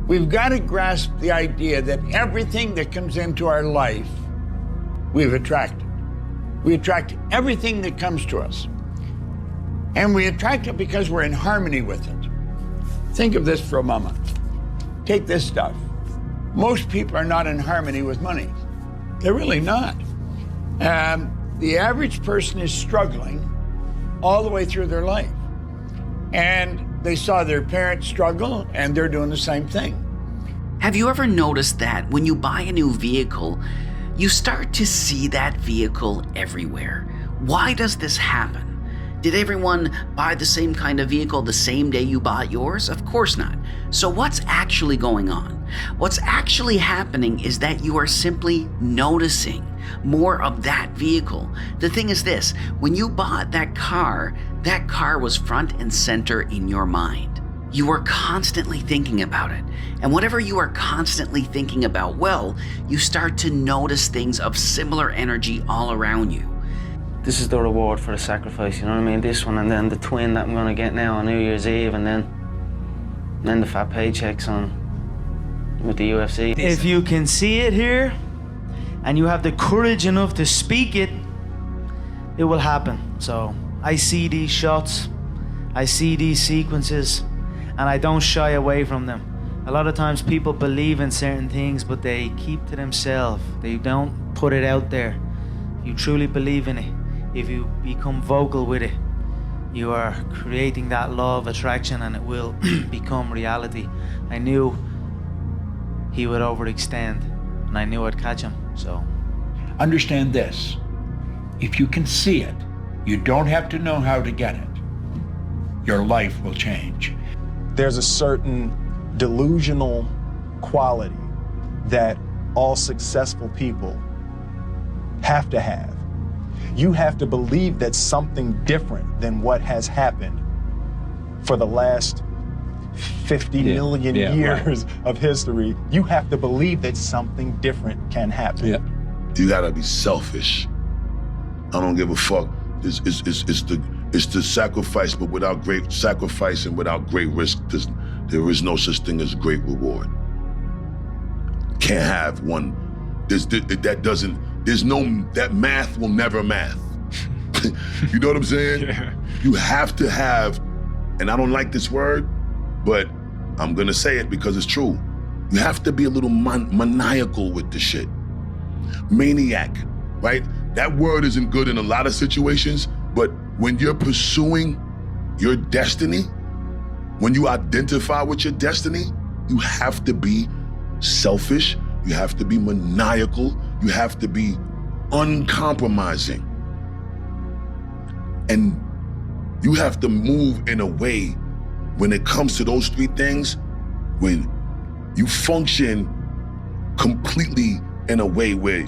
We've got to grasp the idea that everything that comes into our life, we've attracted. We attract everything that comes to us. And we attract it because we're in harmony with it. Think of this for a moment. Take this stuff. Most people are not in harmony with money. They're really not. The average person is struggling all the way through their life. And they saw their parents struggle, and they're doing the same thing. Have you ever noticed that when you buy a new vehicle, you start to see that vehicle everywhere? Why does this happen? Did everyone buy the same kind of vehicle the same day you bought yours? Of course not. So what's actually going on? What's actually happening is that you are simply noticing more of that vehicle. The thing is this, when you bought that car was front and center in your mind. You were constantly thinking about it. And whatever you are constantly thinking about, well, you start to notice things of similar energy all around you. This is the reward for the sacrifice, you know what I mean? This one, and then the twin that I'm gonna get now on New Year's Eve, and then the fat paychecks on with the UFC. If you can see it here, and you have the courage enough to speak it, it will happen. So I see these shots, I see these sequences, and I don't shy away from them. A lot of times people believe in certain things, but they keep to themselves. They don't put it out there. If you truly believe in it, if you become vocal with it, you are creating that law of attraction, and it will become reality. I knew he would overextend, and I knew I'd catch him, so. Understand this, if you can see it, you don't have to know how to get it. Your life will change. There's a certain delusional quality that all successful people have to have. You have to believe that something different than what has happened for the last 50 million years of history. You have to believe that something different can happen. Yeah. You gotta be selfish. I don't give a fuck. It's the sacrifice, but without great sacrifice and without great risk, there is no such thing as great reward. Can't have one. That math will never math. You know what I'm saying? Yeah. You have to have, and I don't like this word, but I'm gonna say it because it's true. You have to be a little maniacal with the shit. Maniac, right? That word isn't good in a lot of situations, but when you're pursuing your destiny, when you identify with your destiny, you have to be selfish, you have to be maniacal, you have to be uncompromising. And you have to move in a way, when it comes to those three things, when you function completely in a way where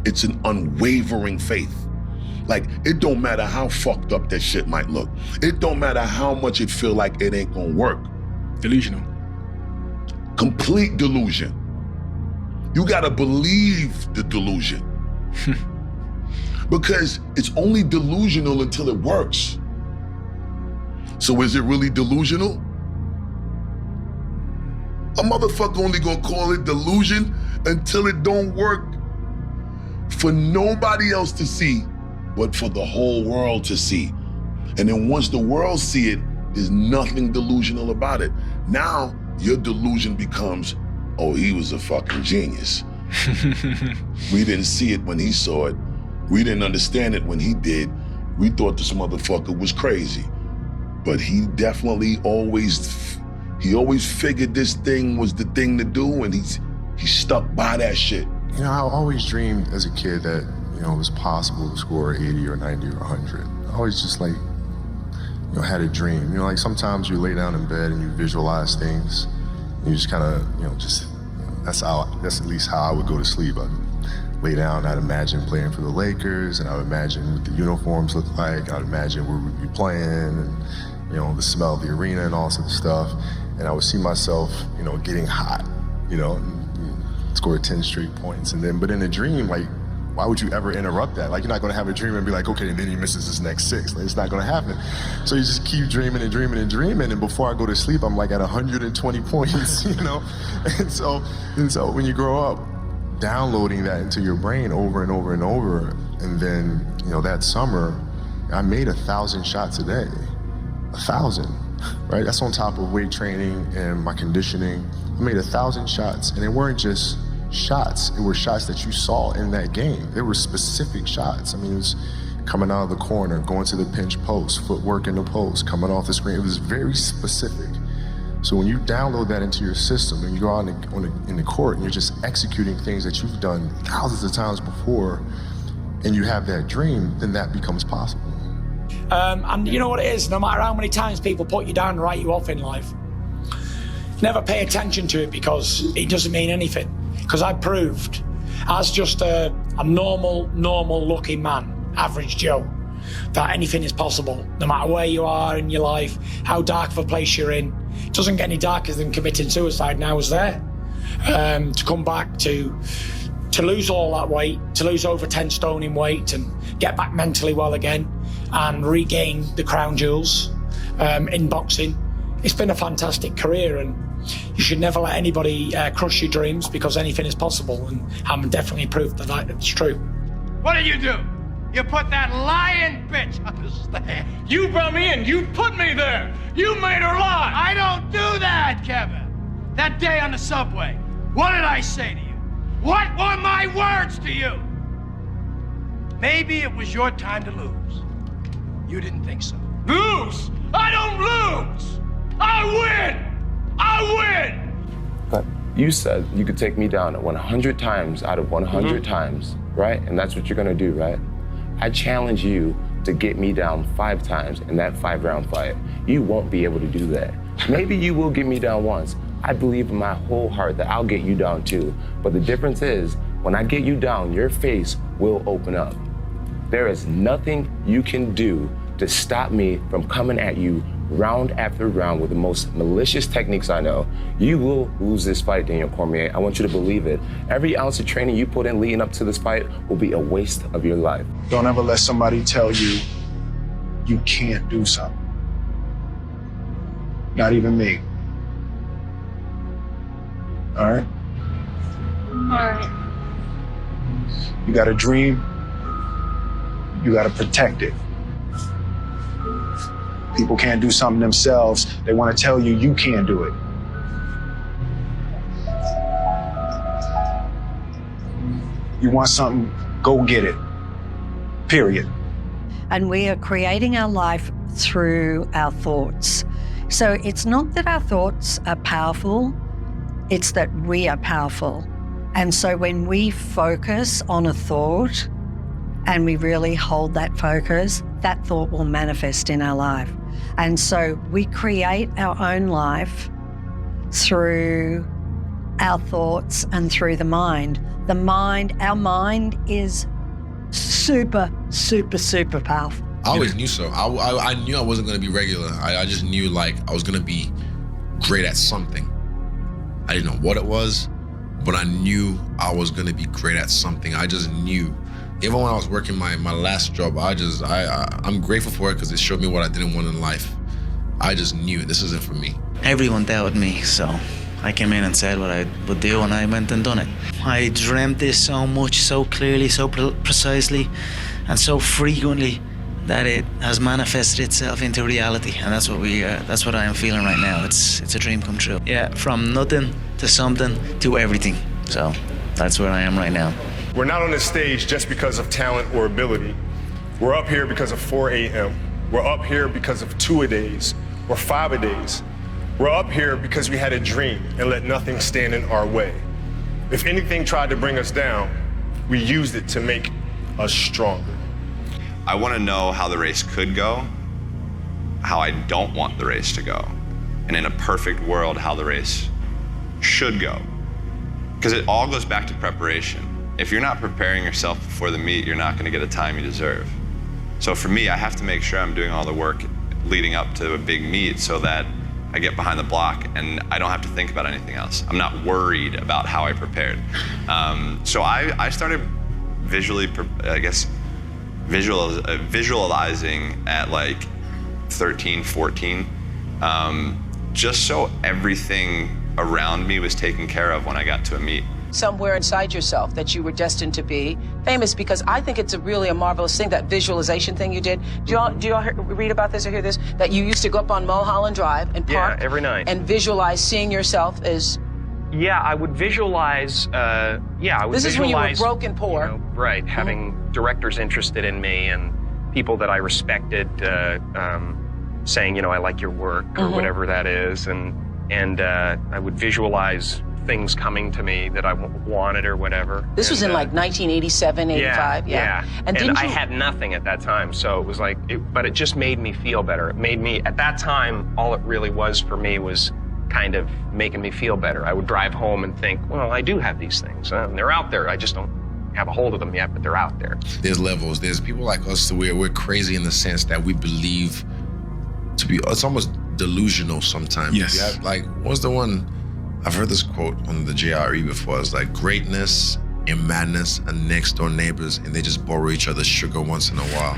it's an unwavering faith. Like, it don't matter how fucked up that shit might look. It don't matter how much it feel like it ain't gonna work. Delusional. Complete delusion. You gotta believe the delusion. Because it's only delusional until it works. So is it really delusional? A motherfucker only gonna call it delusion until it don't work for nobody else to see, but for the whole world to see. And then once the world see it, there's nothing delusional about it. Now, your delusion becomes, oh, he was a fucking genius. We didn't see it when he saw it. We didn't understand it when he did. We thought this motherfucker was crazy. But he definitely always figured this thing was the thing to do, and he stuck by that shit. You know, I always dreamed as a kid that, you know, it was possible to score 80 or 90 or 100. I always just like, you know, had a dream. You know, like sometimes you lay down in bed and you visualize things, and you just kind of, you know, that's at least how I would go to sleep. I'd lay down, I'd imagine playing for the Lakers, and I would imagine what the uniforms look like. I'd imagine where we'd be playing, and, you know, the smell of the arena and all sorts of stuff. And I would see myself, you know, getting hot, you know, and score 10 straight points. And then, but in a dream, like, why would you ever interrupt that? Like, you're not gonna have a dream and be like, okay, and then he misses his next 6. Like, it's not gonna happen. So you just keep dreaming and dreaming and dreaming, and before I go to sleep, I'm like at 120 points, you know? And so when you grow up, downloading that into your brain over and over and over, and then, you know, that summer, I made 1,000 shots a day. 1,000, right? That's on top of weight training and my conditioning. I made 1,000 shots, and they weren't just shots. It were shots that you saw in that game. They were specific shots. I mean, it was coming out of the corner, going to the pinch post, footwork in the post, coming off the screen. It was very specific. So when you download that into your system and you go out in the court and you're just executing things that you've done thousands of times before, and you have that dream, then that becomes possible. And you know what it is? No matter how many times people put you down and write you off in life, never pay attention to it because it doesn't mean anything. Because I proved, as just a normal looking man, average Joe, that anything is possible, no matter where you are in your life, how dark of a place you're in. It doesn't get any darker than committing suicide, and I was there. To come back to lose all that weight, to lose over 10 stone in weight and get back mentally well again and regain the crown jewels in boxing. It's been a fantastic career, and you should never let anybody crush your dreams because anything is possible, and I'm definitely proof that it's true. What did you do? You put that lying bitch on the stand. You brought me in. You put me there. You made her lie. I don't do that, Kevin. That day on the subway, what did I say to you? What were my words to you? Maybe it was your time to lose. You didn't think so. Lose? I don't lose. I win. I win. But you said you could take me down 100 times out of 100 times, right? And that's what you're gonna do, right? I challenge you to get me down 5 times in that 5-round fight. You won't be able to do that. Maybe you will get me down once. I believe in my whole heart that I'll get you down too. But the difference is, when I get you down, your face will open up. There is nothing you can do to stop me from coming at you round after round with the most malicious techniques I know. You will lose this fight, Daniel Cormier. I want you to believe it. Every ounce of training you put in leading up to this fight will be a waste of your life. Don't ever let somebody tell you you can't do something. Not even me. All right? All right. You got a dream, you got to protect it. People can't do something themselves. They want to tell you you can't do it. You want something, go get it. Period. And we are creating our life through our thoughts. So it's not that our thoughts are powerful, it's that we are powerful. And so when we focus on a thought and we really hold that focus, that thought will manifest in our life. And so we create our own life through our thoughts and through the mind. Our mind is super, super, super powerful. I always knew so. I knew I wasn't going to be regular. I just knew like I was going to be great at something. I didn't know what it was, but I knew I was going to be great at something. I just knew. Even when I was working my last job, I'm grateful for it because it showed me what I didn't want in life. I just knew this isn't for me. Everyone doubted me, so I came in and said what I would do, and I went and done it. I dreamt this so much, so clearly, so precisely, and so frequently that it has manifested itself into reality, and that's what I am feeling right now. It's a dream come true. Yeah, from nothing to something to everything. So that's where I am right now. We're not on this stage just because of talent or ability. We're up here because of 4 a.m. We're up here because of 2-a-days or 5-a-days. We're up here because we had a dream and let nothing stand in our way. If anything tried to bring us down, we used it to make us stronger. I want to know how the race could go, how I don't want the race to go, and in a perfect world, how the race should go. Because it all goes back to preparation. If you're not preparing yourself before the meet, you're not going to get the time you deserve. So for me, I have to make sure I'm doing all the work leading up to a big meet so that I get behind the block and I don't have to think about anything else. I'm not worried about how I prepared. So I started visualizing at like 13, 14, just so everything around me was taken care of when I got to a meet. Somewhere inside yourself that you were destined to be famous, because I think it's really a marvelous thing, that visualization thing you did. Do y'all read about this or hear this? That you used to go up on Mulholland Drive and park every night and visualize seeing yourself as... Yeah, I would visualize, This is when you were broke and poor. You know, right, having directors interested in me and people that I respected saying, you know, I like your work or whatever that is. And I would visualize things coming to me that I wanted or whatever. This was in like 1987, 85, yeah. And I had nothing at that time, so it was like, but it just made me feel better. It made me, at that time, all it really was for me was kind of making me feel better. I would drive home and think, well, I do have these things. They're out there. I just don't have a hold of them yet, but they're out there. There's levels. There's people like us, we're crazy in the sense that we believe to be, it's almost delusional sometimes. Yes. You have, like, what's the one, I've heard this quote on the JRE before. It's like, greatness and madness are next door neighbors and they just borrow each other's sugar once in a while.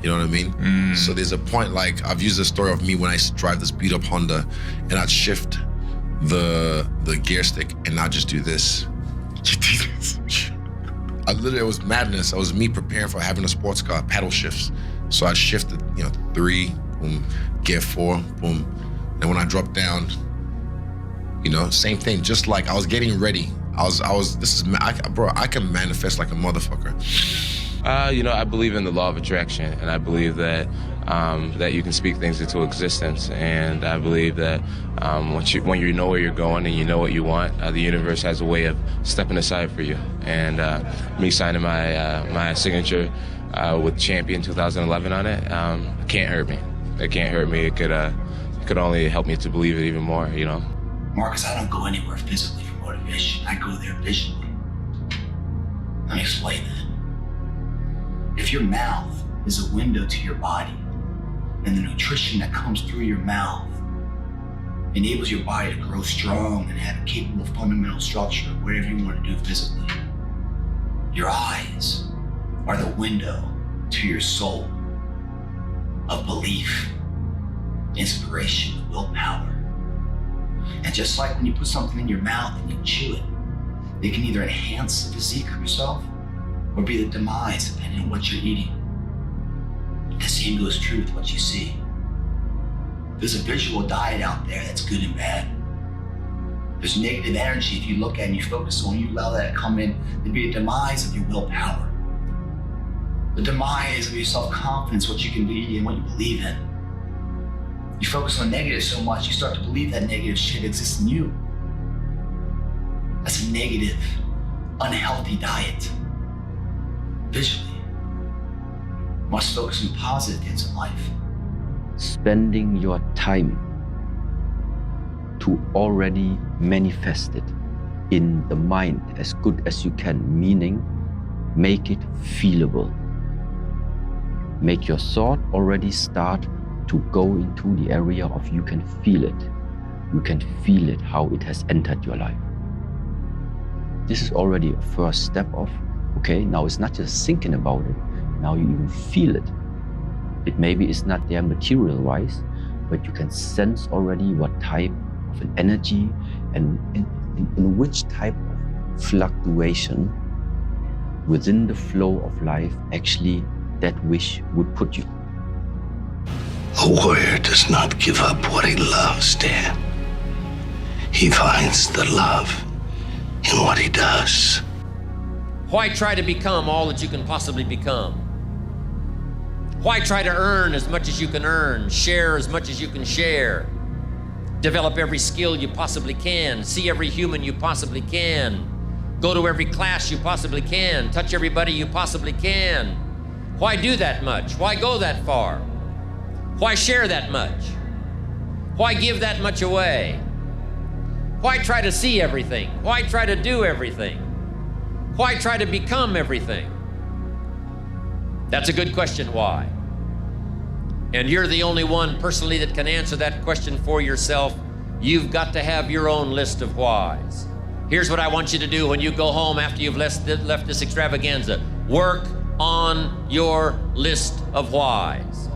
You know what I mean? So there's a point, like, I've used the story of me when I drive this beat up Honda and I'd shift the gear stick and I'd just do this. I literally, it was madness. It was me preparing for having a sports car, paddle shifts. So I shifted, 3, boom, gear 4, boom. And when I dropped down, same thing, just like I was getting ready. I can manifest like a motherfucker. I believe in the law of attraction, and I believe that that you can speak things into existence. And I believe that when you know where you're going and you know what you want, the universe has a way of stepping aside for you. And me signing my signature with Champion 2011 on it, can't hurt me. It can't hurt me. It could only help me to believe it even more. Marcus, I don't go anywhere physically for motivation. I go there visually. Let me explain that. If your mouth is a window to your body, and the nutrition that comes through your mouth enables your body to grow strong and have a capable fundamental structure of whatever you want to do physically, your eyes are the window to your soul of belief, inspiration, willpower. And just like when you put something in your mouth and you chew it, it can either enhance the physique of yourself or be the demise depending on what you're eating. The same goes true with what you see. There's a visual diet out there that's good and bad. There's negative energy if you look at it and you focus on, you allow that to come in, there'd be a demise of your willpower. The demise of your self-confidence, what you can be and what you believe in. You focus on the negative so much, you start to believe that negative shit exists in you. That's a negative, unhealthy diet. Visually, you must focus on positive things in life. Spending your time to already manifest it in the mind as good as you can, meaning make it feelable. Make your thought already start to go into the area of you can feel it. You can feel it, how it has entered your life. This is already a first step of, okay, now it's not just thinking about it, now you even feel it. It maybe is not there material-wise, but you can sense already what type of an energy and in which type of fluctuation within the flow of life actually that wish would put you. A warrior does not give up what he loves, Dan. He finds the love in what he does. Why try to become all that you can possibly become? Why try to earn as much as you can earn, share as much as you can share, develop every skill you possibly can, see every human you possibly can, go to every class you possibly can, touch everybody you possibly can? Why do that much? Why go that far? Why share that much? Why give that much away? Why try to see everything? Why try to do everything? Why try to become everything? That's a good question, why? And you're the only one personally that can answer that question for yourself. You've got to have your own list of whys. Here's what I want you to do when you go home after you've left this extravaganza. Work on your list of whys.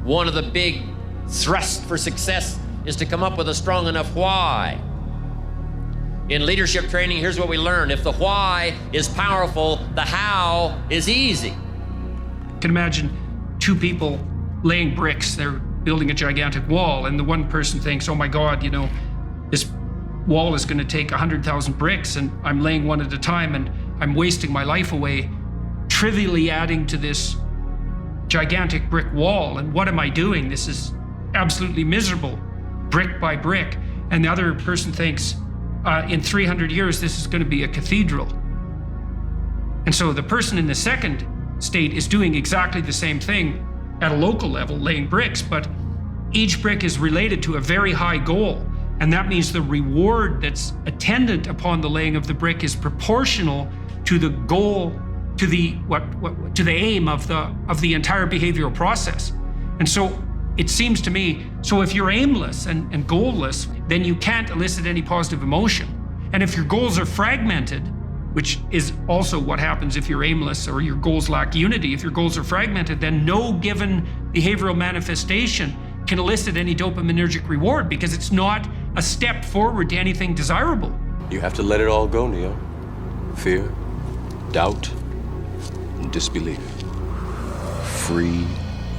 One of the big thrusts for success is to come up with a strong enough why. In leadership training, here's what we learn. If the why is powerful, the how is easy. You can imagine two people laying bricks. They're building a gigantic wall, and the one person thinks, oh my God, you know, this wall is going to take 100,000 bricks, and I'm laying one at a time, and I'm wasting my life away, trivially adding to this gigantic brick wall. And what am I doing? This is absolutely miserable, brick by brick. And the other person thinks, in 300 years, this is going to be a cathedral. And so the person in the second state is doing exactly the same thing at a local level, laying bricks, but each brick is related to a very high goal. And that means the reward that's attendant upon the laying of the brick is proportional to the goal, to the to the aim of the entire behavioral process. And so it seems to me, so if you're aimless and goalless, then you can't elicit any positive emotion. And if your goals are fragmented, which is also what happens if you're aimless or your goals lack unity, if your goals are fragmented, then no given behavioral manifestation can elicit any dopaminergic reward because it's not a step forward to anything desirable. You have to let it all go, Neo. Fear, doubt, and disbelief. Free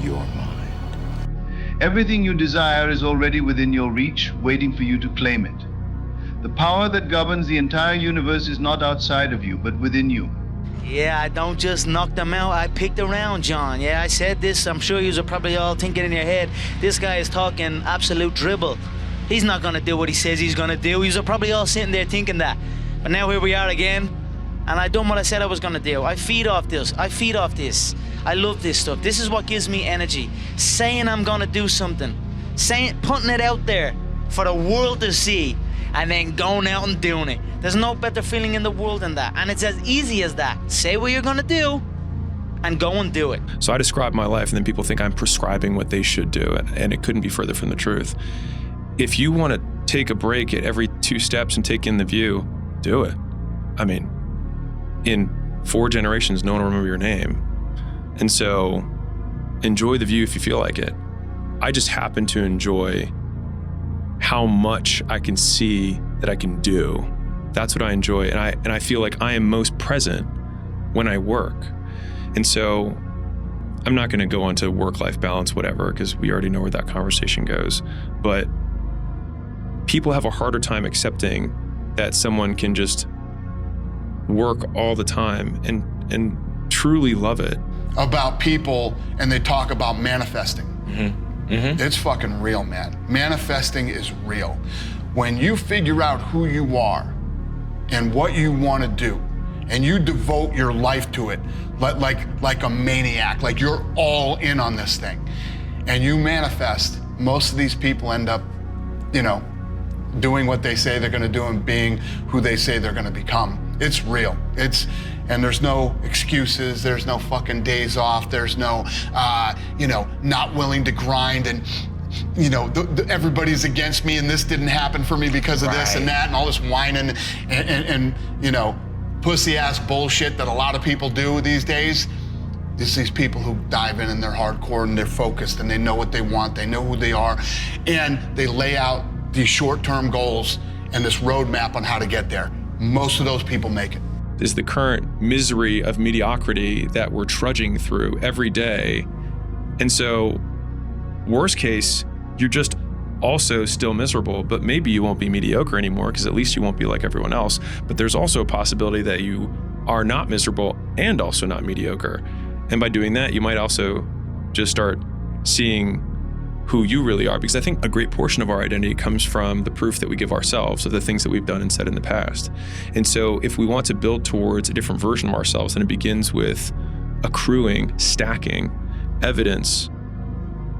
your mind. Everything you desire is already within your reach, waiting for you to claim it. The power that governs the entire universe is not outside of you, but within you. Yeah, I don't just knock them out, I picked around, John. Yeah, I said this, I'm sure you're probably all thinking in your head, this guy is talking absolute dribble. He's not gonna do what he says he's gonna do. You're probably all sitting there thinking that. But now here we are again, and I done what I said I was gonna do. I feed off this, I love this stuff. This is what gives me energy. Saying I'm gonna do something, putting it out there for the world to see, and then going out and doing it. There's no better feeling in the world than that. And it's as easy as that. Say what you're gonna do and go and do it. So I describe my life and then people think I'm prescribing what they should do, and it couldn't be further from the truth. If you wanna take a break at every 2 steps and take in the view, do it. I mean, in 4 generations, no one will remember your name. And so enjoy the view if you feel like it. I just happen to enjoy how much I can see that I can do. That's what I enjoy. And I feel like I am most present when I work. And so I'm not gonna go into work-life balance, whatever, because we already know where that conversation goes. But people have a harder time accepting that someone can just work all the time and truly love it. About people, and they talk about manifesting. It's fucking real, man. Manifesting is real. When you figure out who you are and what you want to do, and you devote your life to it like a maniac, like you're all in on this thing, and you manifest, most of these people end up, you know, doing what they say they're gonna do and being who they say they're gonna become. It's real. And there's no excuses, there's no fucking days off, there's no, you know, not willing to grind and, you know, everybody's against me and this didn't happen for me because of this and that and all this whining and you know, pussy ass bullshit that a lot of people do these days. It's these people who dive in and they're hardcore and they're focused and they know what they want, they know who they are, and they lay out these short-term goals and this roadmap on how to get there. Most of those people make it. Is the current misery of mediocrity that we're trudging through every day. And so, worst case, you're just also still miserable, but maybe you won't be mediocre anymore because at least you won't be like everyone else. But there's also a possibility that you are not miserable and also not mediocre. And by doing that, you might also just start seeing who you really are, because I think a great portion of our identity comes from the proof that we give ourselves of the things that we've done and said in the past. And so if we want to build towards a different version of ourselves, then it begins with accruing, stacking evidence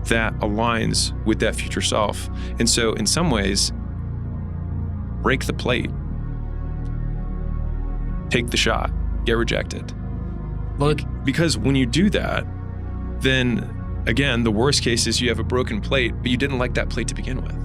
that aligns with that future self. And so in some ways, break the plate, take the shot, get rejected. Look, because when you do that, then again, the worst case is you have a broken plate, but you didn't like that plate to begin with.